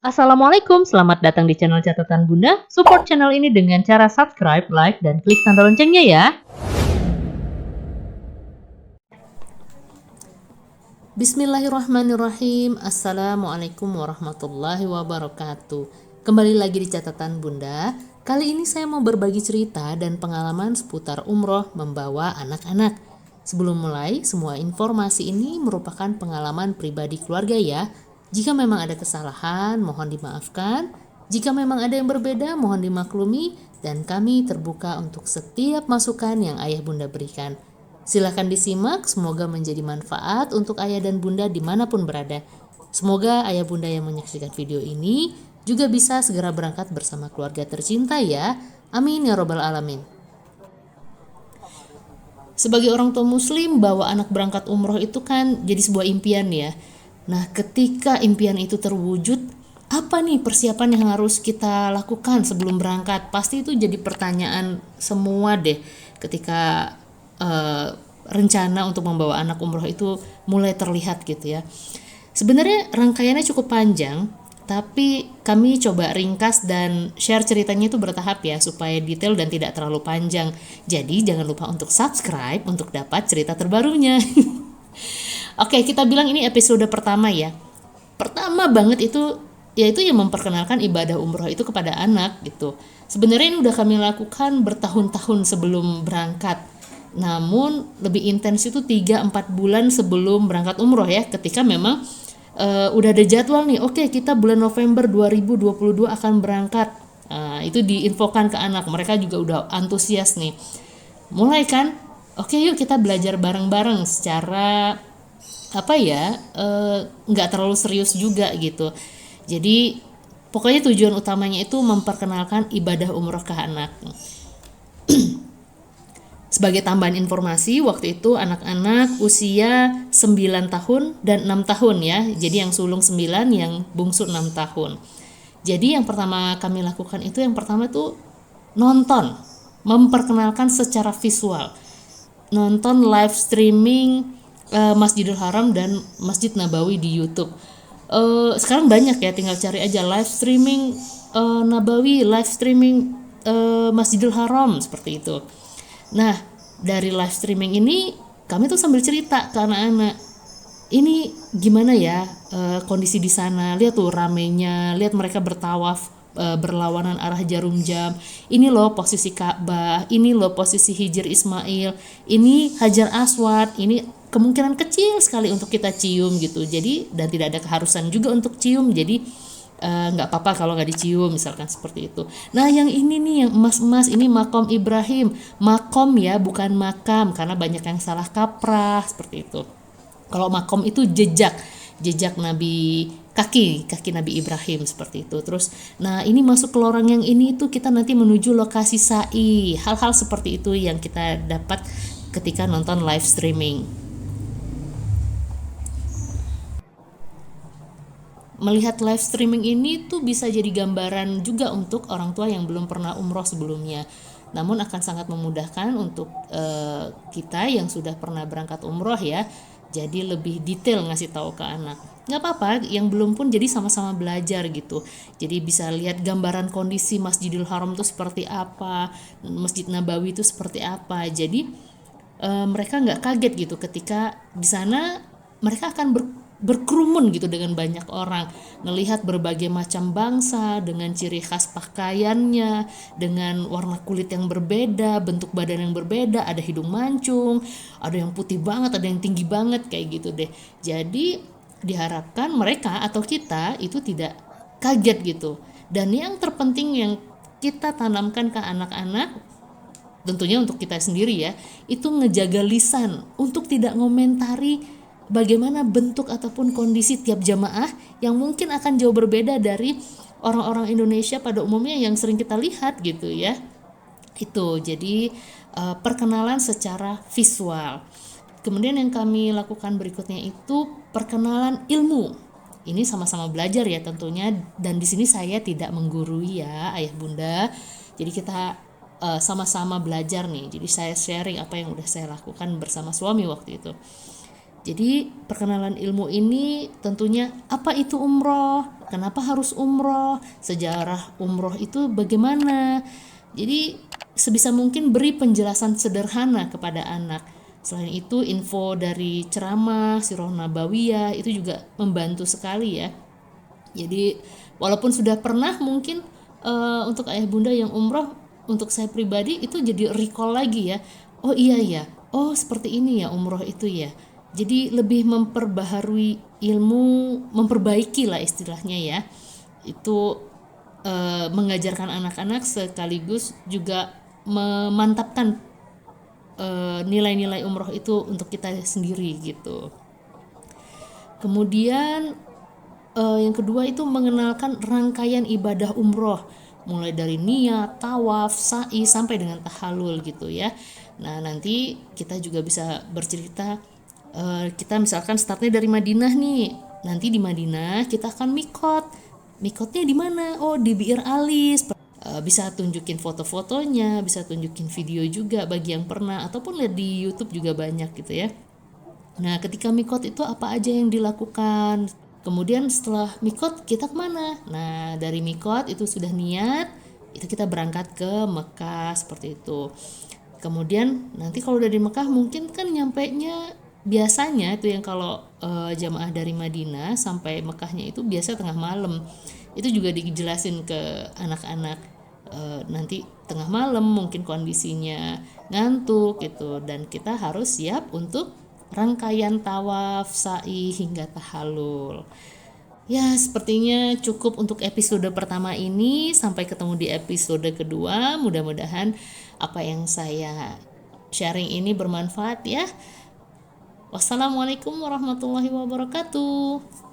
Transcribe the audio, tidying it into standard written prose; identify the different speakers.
Speaker 1: Assalamualaikum, selamat datang di channel Catatan Bunda. Support channel ini dengan cara subscribe, like, dan klik tanda loncengnya ya. Bismillahirrahmanirrahim. Assalamualaikum warahmatullahi wabarakatuh. Kembali lagi di Catatan Bunda. Kali ini saya mau berbagi cerita dan pengalaman seputar umroh membawa anak-anak. Sebelum mulai, semua informasi ini merupakan pengalaman pribadi keluarga ya. Jika memang ada kesalahan, mohon dimaafkan. Jika memang ada yang berbeda, mohon dimaklumi. Dan kami terbuka untuk setiap masukan yang ayah bunda berikan. Silahkan disimak, semoga menjadi manfaat untuk ayah dan bunda dimanapun berada. Semoga ayah bunda yang menyaksikan video ini juga bisa segera berangkat bersama keluarga tercinta ya. Amin ya robbal alamin. Sebagai orang tua muslim, bawa anak berangkat umroh itu kan jadi sebuah impian ya. Nah, ketika impian itu terwujud, apa nih persiapan yang harus kita lakukan sebelum berangkat? Pasti itu jadi pertanyaan semua deh ketika rencana untuk membawa anak umroh itu mulai terlihat gitu ya. Sebenarnya rangkaiannya cukup panjang, tapi kami coba ringkas dan share ceritanya itu bertahap ya, supaya detail dan tidak terlalu panjang. Jadi jangan lupa untuk subscribe untuk dapat cerita terbarunya. Oke, kita bilang ini episode pertama ya. Pertama banget itu yaitu yang memperkenalkan ibadah umroh itu kepada anak gitu. Sebenarnya ini udah kami lakukan bertahun-tahun sebelum berangkat. Namun lebih intens itu 3-4 bulan sebelum berangkat umroh ya, ketika memang udah ada jadwal nih. Oke, kita bulan November 2022 akan berangkat. Itu diinfokan ke anak, mereka juga udah antusias nih. Mulai kan, oke yuk kita belajar bareng-bareng secara nggak terlalu serius juga gitu. Jadi pokoknya tujuan utamanya itu memperkenalkan ibadah umroh ke anak. Sebagai tambahan informasi, waktu itu anak-anak usia 9 tahun dan 6 tahun ya. Jadi yang sulung 9, yang bungsu 6 tahun. Jadi yang pertama kami lakukan itu, yang pertama tuh nonton, memperkenalkan secara visual. Nonton live streaming Masjidil Haram dan Masjid Nabawi di YouTube. Sekarang banyak ya, tinggal cari aja live streaming Nabawi, live streaming Masjidil Haram, seperti itu. Nah, dari live streaming ini kami tuh sambil cerita ke anak-anak, ini gimana ya kondisi di sana, lihat tuh ramenya, lihat mereka bertawaf berlawanan arah jarum jam, ini loh posisi Ka'bah, ini loh posisi Hijr Ismail, ini Hajar Aswad, ini kemungkinan kecil sekali untuk kita cium gitu. Jadi dan tidak ada keharusan juga untuk cium, jadi nggak apa-apa kalau nggak dicium, misalkan seperti itu. Nah yang ini nih, yang emas-emas, ini makom Ibrahim, makom ya bukan makam, karena banyak yang salah kaprah seperti itu. Kalau makom itu jejak Nabi, kaki Nabi Ibrahim, seperti itu. Terus nah ini masuk ke lorong yang ini tuh kita nanti menuju lokasi sa'i. Hal-hal seperti itu yang kita dapat ketika nonton live streaming. Melihat live streaming ini tuh bisa jadi gambaran juga untuk orang tua yang belum pernah umroh sebelumnya. Namun akan sangat memudahkan untuk kita yang sudah pernah berangkat umroh ya. Jadi lebih detail ngasih tahu ke anak. Nggak apa-apa, yang belum pun jadi sama-sama belajar gitu. Jadi bisa lihat gambaran kondisi Masjidil Haram itu seperti apa, Masjid Nabawi itu seperti apa. Jadi mereka nggak kaget gitu ketika di sana mereka akan berkerumun gitu dengan banyak orang, ngelihat berbagai macam bangsa dengan ciri khas pakaiannya, dengan warna kulit yang berbeda, bentuk badan yang berbeda, ada hidung mancung, ada yang putih banget, ada yang tinggi banget, kayak gitu deh. Jadi diharapkan mereka atau kita itu tidak kaget gitu. Dan yang terpenting yang kita tanamkan ke anak-anak, tentunya untuk kita sendiri ya, itu ngejaga lisan untuk tidak ngomentari bagaimana bentuk ataupun kondisi tiap jamaah yang mungkin akan jauh berbeda dari orang-orang Indonesia pada umumnya yang sering kita lihat gitu ya. Itu jadi perkenalan secara visual. Kemudian yang kami lakukan berikutnya itu perkenalan ilmu. Ini sama-sama belajar ya tentunya, dan di sini saya tidak menggurui ya ayah bunda. Jadi kita sama-sama belajar nih. Jadi saya sharing apa yang udah saya lakukan bersama suami waktu itu. Jadi perkenalan ilmu ini tentunya apa itu umroh, kenapa harus umroh, sejarah umroh itu bagaimana. Jadi sebisa mungkin beri penjelasan sederhana kepada anak. Selain itu info dari ceramah, sirah nabawiyah itu juga membantu sekali ya. Jadi walaupun sudah pernah mungkin untuk ayah bunda yang umroh, untuk saya pribadi itu jadi recall lagi ya. Oh iya ya, oh seperti ini ya umroh itu ya. Jadi lebih memperbaharui ilmu, memperbaiki lah istilahnya ya. Itu mengajarkan anak-anak sekaligus juga memantapkan nilai-nilai umroh itu untuk kita sendiri gitu. Kemudian yang kedua itu mengenalkan rangkaian ibadah umroh, mulai dari niat, tawaf, sa'i sampai dengan tahalul gitu ya. Nah nanti kita juga bisa bercerita, kita misalkan startnya dari Madinah nih, nanti di Madinah kita akan mikotnya di mana? Oh di Bir Alis. Bisa tunjukin foto-fotonya, bisa tunjukin video juga bagi yang pernah, ataupun lihat di YouTube juga banyak gitu ya. Nah, ketika mikot itu apa aja yang dilakukan? Kemudian setelah mikot kita kemana? Nah, dari mikot itu sudah niat, itu kita berangkat ke Mekah seperti itu. Kemudian nanti kalau udah di Mekah mungkin kan nyampainya biasanya itu yang kalau jamaah dari Madinah sampai Mekahnya itu biasa tengah malam. Itu juga dijelasin ke anak-anak, nanti tengah malam mungkin kondisinya ngantuk gitu, dan kita harus siap untuk rangkaian tawaf, sa'i hingga tahalul. Ya, sepertinya cukup untuk episode pertama ini. Sampai ketemu di episode kedua. Mudah-mudahan apa yang saya sharing ini bermanfaat ya. Wassalamualaikum warahmatullahi wabarakatuh.